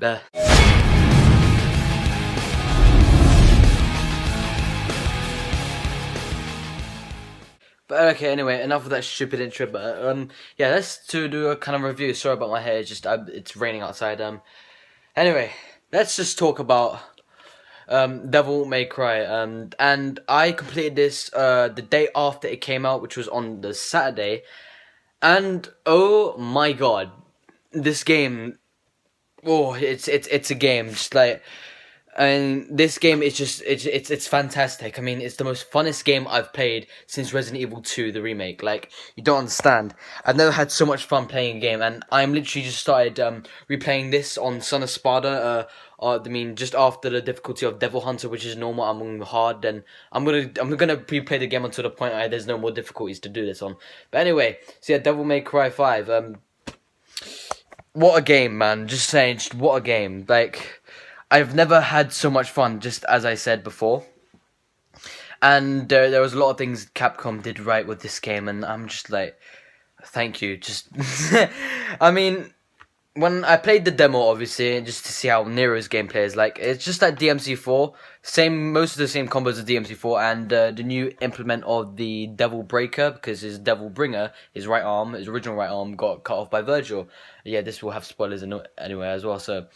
Uh, But okay, anyway, enough of that stupid intro. But yeah, let's do a kind of review. Sorry about my hair. It's just it's raining outside. Anyway, let's just talk about Devil May Cry. And I completed this the day after it came out, which was on the Saturday. And oh my god, this game. Oh, it's a game. Just like, and this game is just it's fantastic. I mean, it's the most funnest game I've played since Resident Evil 2, the remake. Like, you don't understand. I've never had so much fun playing a game, and I'm literally just started replaying this on Son of Sparta. I mean, just after the difficulty of Devil Hunter, which is normal, I'm on hard. Then I'm gonna replay the game until the point where there's no more difficulties to do this on. But anyway, so yeah, Devil May Cry 5. What a game, man! Just saying, just what a game. Like, I've never had so much fun, just as I said before. And there was a lot of things Capcom did right with this game, and I'm just like, thank you. Just, I mean, when I played the demo, obviously, just to see how Nero's gameplay is like, it's just like DMC4, most of the same combos as DMC4, and the new implement of the Devil Breaker, because his Devil Bringer, his right arm, his original right arm, got cut off by Virgil. Yeah, this will have spoilers anyway as well. So,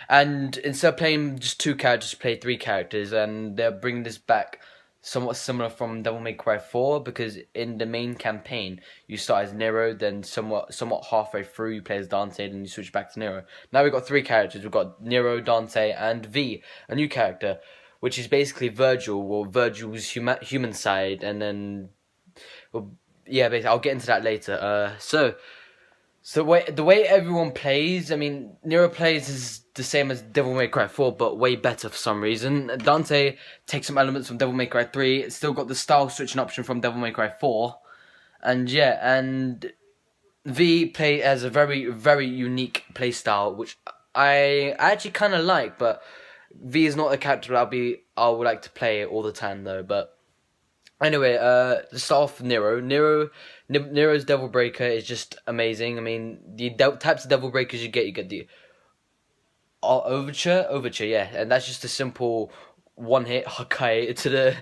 and instead of playing just 2 characters, play 3 characters, and they're bringing this back somewhat similar from Devil May Cry 4, because in the main campaign you start as Nero, then somewhat halfway through you play as Dante, then you switch back to Nero. Now we've got 3 characters. We've got Nero, Dante, and V, a new character, which is basically Virgil, or Virgil's human side, and then, well, yeah, basically, I'll get into that later. So the way everyone plays, I mean, Nero plays is the same as Devil May Cry 4, but way better for some reason. Dante takes some elements from Devil May Cry 3. It's still got the style switching option from Devil May Cry 4. And yeah, and V play as a very, very unique playstyle, which I actually kind of like, but V is not a character I would like to play all the time though. But anyway, let's start off with Nero. Nero's Devil Breaker is just amazing. I mean, the types of Devil Breakers you get the Overture, yeah, and that's just a simple one-hit Hakai to the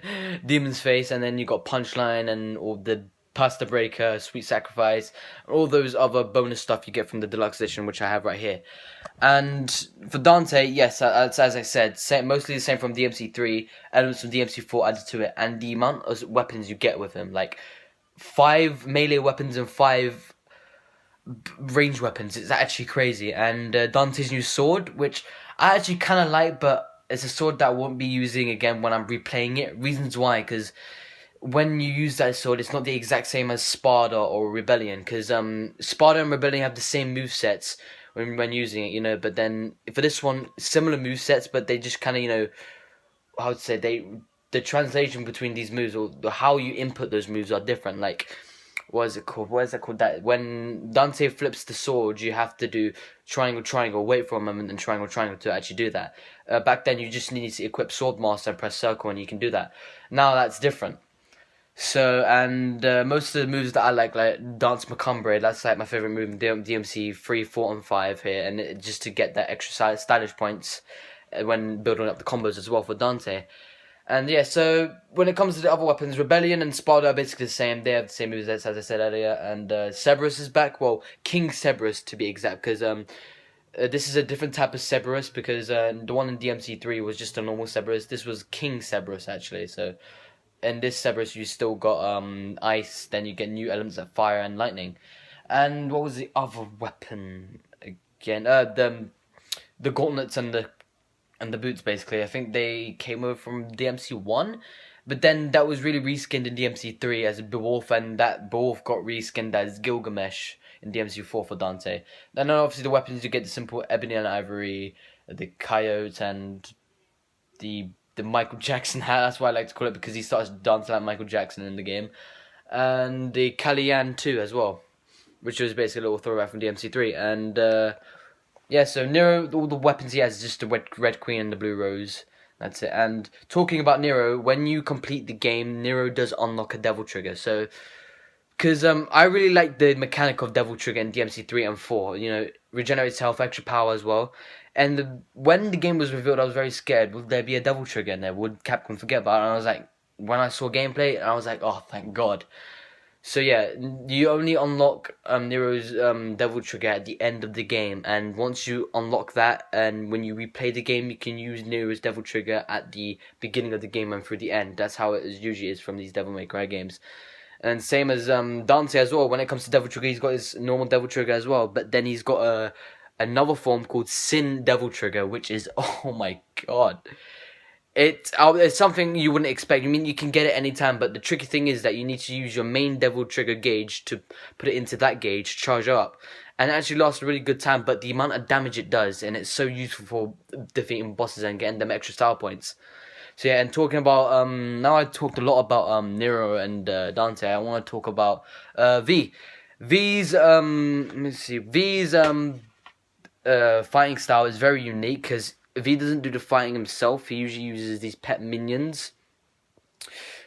demon's face, and then you got Punchline and all the Pasta Breaker, Sweet Sacrifice, all those other bonus stuff you get from the deluxe edition, which I have right here. And for Dante, yes, as I said, mostly the same from DMC3, elements from DMC4 added to it, and the amount of weapons you get with him, like 5 melee weapons and 5 range weapons. It's actually crazy. And Dante's new sword, which I actually kind of like, but it's a sword that I won't be using again when I'm replaying it. Reasons why, because when you use that sword, it's not the exact same as Sparta or Rebellion, because Sparta and Rebellion have the same movesets when using it, you know, but then for this one, similar movesets, but they just kind of, you know, how to say, the translation between these moves, or how you input those moves, are different. Like, what is it called? That when Dante flips the sword, you have to do triangle, wait for a moment, and triangle to actually do that. Back then, you just needed to equip Swordmaster and press circle, and you can do that. Now that's different. So, and most of the moves that I like Dance Macumbre, that's like my favorite move in DMC 3, 4, and 5 here, and just to get that extra stylish points when building up the combos as well for Dante. And yeah, so when it comes to the other weapons, Rebellion and Sparta are basically the same. They have the same moves as I said earlier. And Cerberus is back. Well, King Cerberus to be exact, because this is a different type of Cerberus, because the one in DMC3 was just a normal Cerberus. This was King Cerberus actually. So in this Cerberus, you still got ice. Then you get new elements like fire and lightning. And what was the other weapon again? The gauntlets and the boots, basically. I think they came over from DMC1, but then that was really reskinned in DMC3 as Beowulf, and that Beowulf got reskinned as Gilgamesh in DMC4 for Dante. Then obviously the weapons, you get the simple ebony and ivory, the coyote, and the Michael Jackson hat. That's why I like to call it, because he starts dancing like Michael Jackson in the game. And the Kaliyan too as well, which was basically a little throwback from DMC3. And yeah, so Nero, all the weapons he has is just the Red Queen and the Blue Rose. That's it. And talking about Nero, when you complete the game, Nero does unlock a Devil Trigger. So, because I really like the mechanic of Devil Trigger in DMC 3 and 4. You know, regenerates health, extra power as well. And when the game was revealed, I was very scared. Would there be a Devil Trigger in there? Would Capcom forget about it? And I was like, when I saw gameplay, I was like, oh, thank God. So yeah, you only unlock Nero's Devil Trigger at the end of the game, and once you unlock that, and when you replay the game, you can use Nero's Devil Trigger at the beginning of the game and through the end. That's how it usually is from these Devil May Cry games. And same as Dante as well. When it comes to Devil Trigger, he's got his normal Devil Trigger as well, but then he's got another form called Sin Devil Trigger, which is, oh my God. It's something you wouldn't expect. I mean, you can get it anytime, but the tricky thing is that you need to use your main Devil Trigger gauge to put it into that gauge, charge up, and it actually lasts a really good time. But the amount of damage it does, and it's so useful for defeating bosses and getting them extra style points. So yeah, and talking about now I talked a lot about Nero and Dante. I want to talk about V. V's let me see. V's fighting style is very unique because if he doesn't do the fighting himself, he usually uses these pet minions.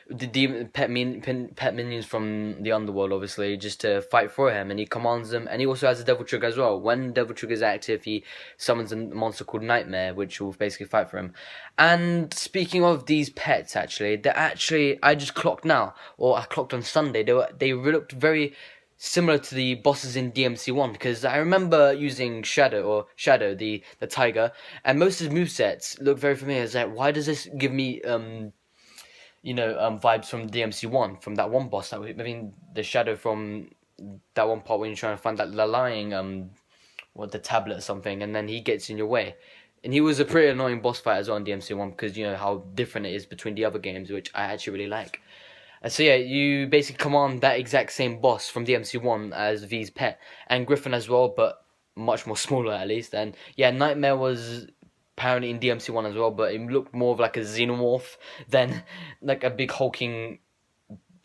Pet minions from the underworld, obviously, just to fight for him, and he commands them. And he also has a Devil Trigger as well. When Devil Trigger is active, he summons a monster called Nightmare, which will basically fight for him. And speaking of these pets, I just clocked now, or I clocked on Sunday. They looked very similar to the bosses in DMC1, because I remember using Shadow, the tiger, and most of his movesets look very familiar. It's like, why does this give me vibes from DMC1, from that one boss? The Shadow from that one part when you're trying to find that lying the tablet or something, and then he gets in your way. And he was a pretty annoying boss fight as well in DMC1, because you know how different it is between the other games, which I actually really like. So yeah, you basically command that exact same boss from DMC1 as V's pet, and Griffin as well, but much more smaller at least. And yeah, Nightmare was apparently in DMC1 as well, but it looked more of like a xenomorph than like a big hulking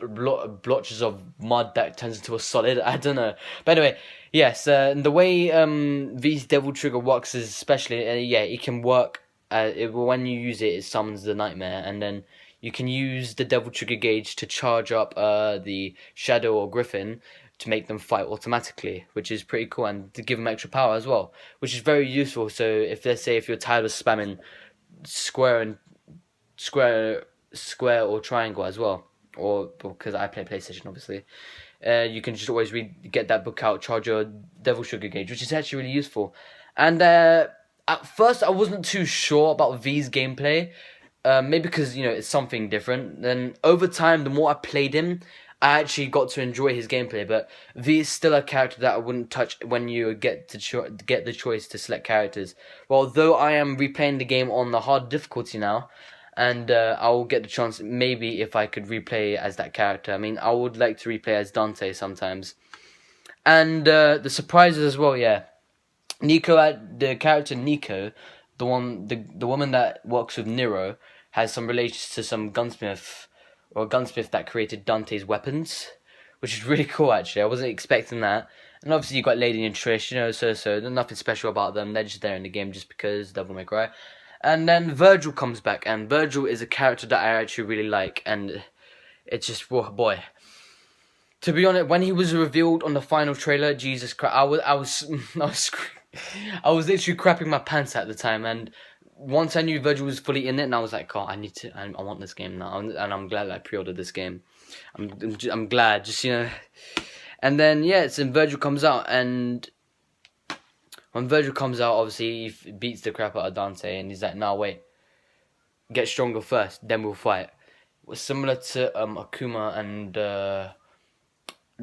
blotches of mud that turns into a solid. I don't know. But anyway, yes, the way V's Devil Trigger works is especially, it can work when you use it summons the Nightmare, and then you can use the Devil Trigger gauge to charge up the Shadow or Griffin to make them fight automatically, which is pretty cool, and to give them extra power as well, which is very useful. So if you're tired of spamming square or triangle as well, or because I play PlayStation obviously, you can just always get that book out, charge your Devil Trigger gauge, which is actually really useful. And at first I wasn't too sure about V's gameplay. Maybe because, it's something different. Then over time, the more I played him, I actually got to enjoy his gameplay. But V is still a character that I wouldn't touch when you get the choice to select characters. Well, though I am replaying the game on the hard difficulty now, and I will get the chance, maybe, if I could replay as that character. I mean, I would like to replay as Dante sometimes. And the surprises as well, yeah. The character Nico, the woman that works with Nero, has some relations to some gunsmith that created Dante's weapons, which is really cool actually. I wasn't expecting that. And obviously you got Lady and Trish, so there's nothing special about them. They're just there in the game just because Devil May Cry. And then Virgil comes back, and Virgil is a character that I actually really like, and it's just, oh boy. To be honest, when he was revealed on the final trailer, Jesus Christ, I was literally crapping my pants at the time, and once I knew Virgil was fully in it, and I was like, oh, I want this game now, and I'm glad I pre-ordered this game. I'm glad, just, and then, yeah, Virgil comes out, and when Virgil comes out, obviously, he beats the crap out of Dante, and he's like, no, wait, get stronger first, then we'll fight. It was similar to Akuma and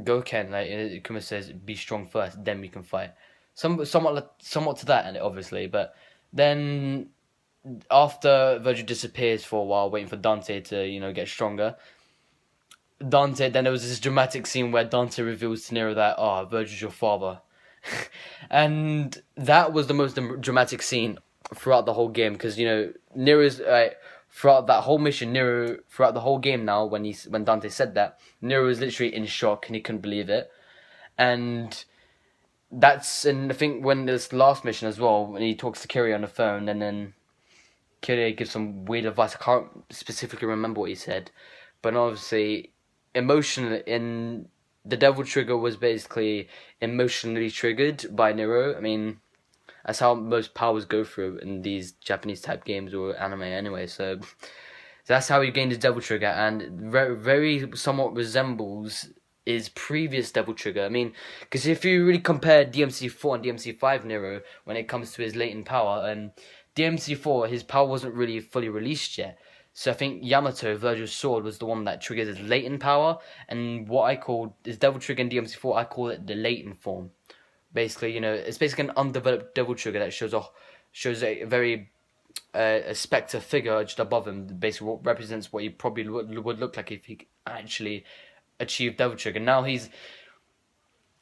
Goken, like, Akuma says, be strong first, then we can fight. Somewhat to that, and obviously, but then after Virgil disappears for a while, waiting for Dante to get stronger, then there was this dramatic scene where Dante reveals to Nero that Virgil's your father, and that was the most dramatic scene throughout the whole game, because Nero's throughout that whole mission, throughout the whole game now, when Dante said that, Nero was literally in shock and he couldn't believe it, and I think when this last mission as well, when he talks to Kyrie on the phone, and then Kyrie gives some weird advice. I can't specifically remember what he said, but obviously, emotionally, in the Devil Trigger was basically emotionally triggered by Nero. I mean, that's how most powers go through in these Japanese type games or anime anyway. So that's how he gained his Devil Trigger, and very somewhat resembles his previous Devil Trigger. I mean, because if you really compare DMC4 and DMC5 Nero when it comes to his latent power, and DMC4, his power wasn't really fully released yet. So I think Yamato, Virgil's Sword, was the one that triggers his latent power, and what I call his Devil Trigger in DMC4, I call it the latent form. Basically, you know, it's basically an undeveloped Devil Trigger that shows a very a spectre figure just above him, basically what represents what he probably would look like if he actually achieved Devil Trigger. Now he's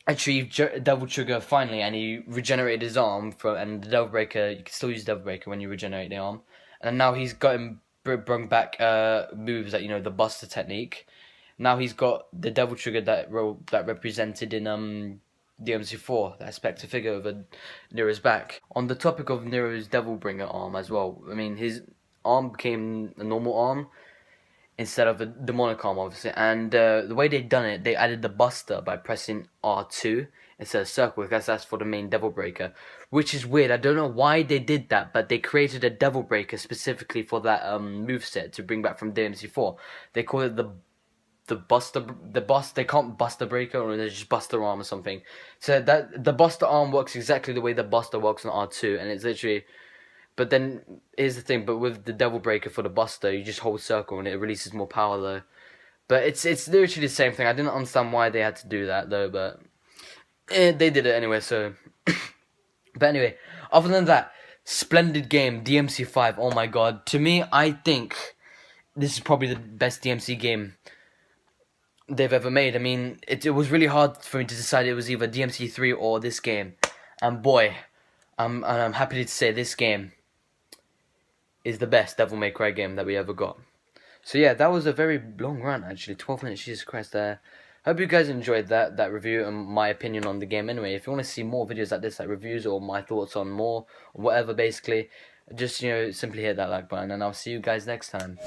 achieved Devil Trigger finally, and he regenerated his arm and the Devil Breaker. You can still use Devil Breaker when you regenerate the arm, and now he's got him brought back moves like, you know, the Buster technique. Now he's got the Devil Trigger that represented in DMC4, that spectre figure over Nero's back. On the topic of Nero's Devil Bringer arm as well, I mean, his arm became a normal arm instead of a demonic arm, obviously. And the way they'd done it, they added the Buster by pressing R2 instead of circle, because that's for the main Devil Breaker, which is weird. I don't know why they did that, but they created a Devil Breaker specifically for that moveset to bring back from DMC4. They call it the Buster. They can't Buster Breaker, or they just Buster Arm or something. So that the Buster Arm works exactly the way the Buster works on R2, and it's literally. But then here's the thing. But with the Devil Breaker for the Buster, you just hold circle and it releases more power though. But it's literally the same thing. I didn't understand why they had to do that though, but they did it anyway. So, but anyway, other than that, splendid game, DMC5. Oh my god, to me, I think this is probably the best DMC game they've ever made. I mean, it was really hard for me to decide it was either DMC3 or this game, and boy, I'm happy to say this game is the best Devil May Cry game that we ever got. So yeah, that was a very long run actually, 12 minutes, Jesus Christ. Hope you guys enjoyed that review and my opinion on the game. Anyway, if you want to see more videos like this, like reviews or my thoughts on more, or whatever basically, just, you know, simply hit that like button, and I'll see you guys next time.